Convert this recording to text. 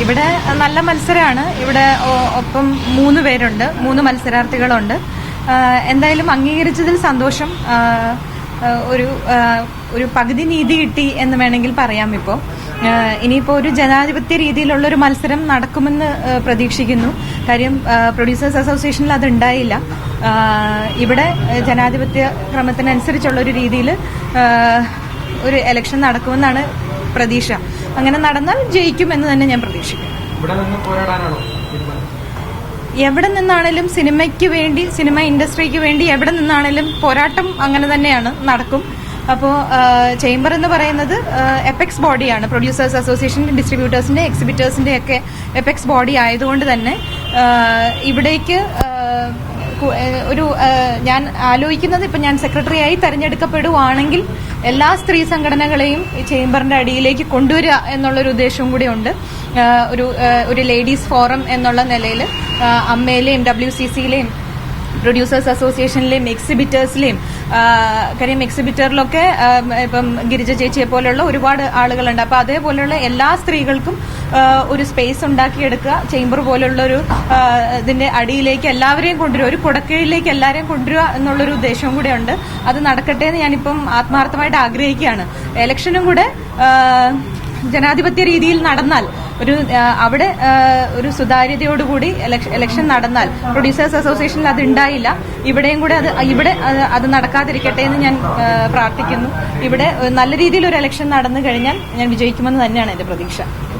ഇവിടെ നല്ല മത്സരമാണ്. ഇവിടെ ഒപ്പം 3 പേരുണ്ട്, 3 മത്സരാർത്ഥികളുണ്ട്. എന്തായാലും അംഗീകരിച്ചതിൽ സന്തോഷം. ഒരു പകുതി നീതി കിട്ടി എന്ന് വേണമെങ്കിൽ പറയാം. ഇപ്പോൾ ഇനിയിപ്പോ ഒരു ജനാധിപത്യ രീതിയിലുള്ള ഒരു മത്സരം നടക്കുമെന്ന് പ്രതീക്ഷിക്കുന്നു. കാര്യം പ്രൊഡ്യൂസേഴ്സ് അസോസിയേഷനിൽ അത് ഉണ്ടായില്ല. ഇവിടെ ജനാധിപത്യ ക്രമത്തിനനുസരിച്ചുള്ള ഒരു രീതിയിൽ ഒരു ഇലക്ഷൻ നടക്കുമെന്നാണ് പ്രതീക്ഷ. അങ്ങനെ നടന്നാൽ ജയിക്കുമെന്ന് തന്നെ ഞാൻ പ്രതീക്ഷിക്കുന്നു. എവിടെ നിന്നാണേലും സിനിമയ്ക്ക് വേണ്ടി, സിനിമ ഇൻഡസ്ട്രിക്ക് വേണ്ടി എവിടെ നിന്നാണേലും പോരാട്ടം അങ്ങനെ തന്നെയാണ്, നടക്കും. അപ്പോൾ ചേംബർ എന്ന് പറയുന്നത് എപെക്സ് ബോഡിയാണ്. പ്രൊഡ്യൂസേഴ്സ് അസോസിയേഷൻ, ഡിസ്ട്രിബ്യൂട്ടേഴ്സിന്റെ, എക്സിബിറ്റേഴ്സിന്റെ ഒക്കെ എപെക്സ് ബോഡി ആയതുകൊണ്ട് തന്നെ ഇവിടേക്ക് ഞാൻ ആലോചിക്കുന്നത്, ഇപ്പൊ ഞാൻ സെക്രട്ടറിയായി തെരഞ്ഞെടുക്കപ്പെടുവാണെങ്കിൽ എല്ലാ സ്ത്രീ സംഘടനകളെയും ചേംബറിന്റെ അടിയിലേക്ക് കൊണ്ടുവരിക എന്നുള്ളൊരു ഉദ്ദേശവും കൂടി ഉണ്ട്. ഒരു ലേഡീസ് ഫോറം എന്നുള്ള നിലയിൽ അമ്മയിലെയും WCCയിലെയും പ്രൊഡ്യൂസേഴ്സ് അസോസിയേഷനിലെയും എക്സിബിറ്റേഴ്സിലെയും, കാര്യം എക്സിബിറ്ററിലൊക്കെ ഇപ്പം ഗിരിജ ചേച്ചിയെ പോലെയുള്ള ഒരുപാട് ആളുകളുണ്ട്. അപ്പൊ അതേപോലെയുള്ള എല്ലാ സ്ത്രീകൾക്കും ഒരു സ്പേസ് ഉണ്ടാക്കിയെടുക്കുക, ചേംബർ പോലുള്ള ഒരു ഇതിന്റെ അടിയിലേക്ക് എല്ലാവരെയും കൊണ്ടുവരിക, ഒരു കുടക്കീഴിലേക്ക് എല്ലാവരെയും കൊണ്ടുവരിക എന്നുള്ളൊരു ഉദ്ദേശവും കൂടെ ഉണ്ട്. അത് നടക്കട്ടെ എന്ന് ഞാനിപ്പം ആത്മാർത്ഥമായിട്ട് ആഗ്രഹിക്കുകയാണ്. ഇലക്ഷനും കൂടെ ജനാധിപത്യ രീതിയിൽ നടന്നാൽ, അവിടെ ഒരു സുതാര്യതയോടുകൂടി ഇലക്ഷൻ നടന്നാൽ, പ്രൊഡ്യൂസേഴ്സ് അസോസിയേഷനിൽ അത് ഉണ്ടായില്ല, ഇവിടെയും കൂടെ അത് നടക്കാതിരിക്കട്ടെ എന്ന് ഞാൻ പ്രാർത്ഥിക്കുന്നു. ഇവിടെ നല്ല രീതിയിൽ ഒരു ഇലക്ഷൻ നടന്നു കഴിഞ്ഞാൽ ഞാൻ വിജയിക്കുമെന്ന് തന്നെയാണ് എന്റെ പ്രതീക്ഷ.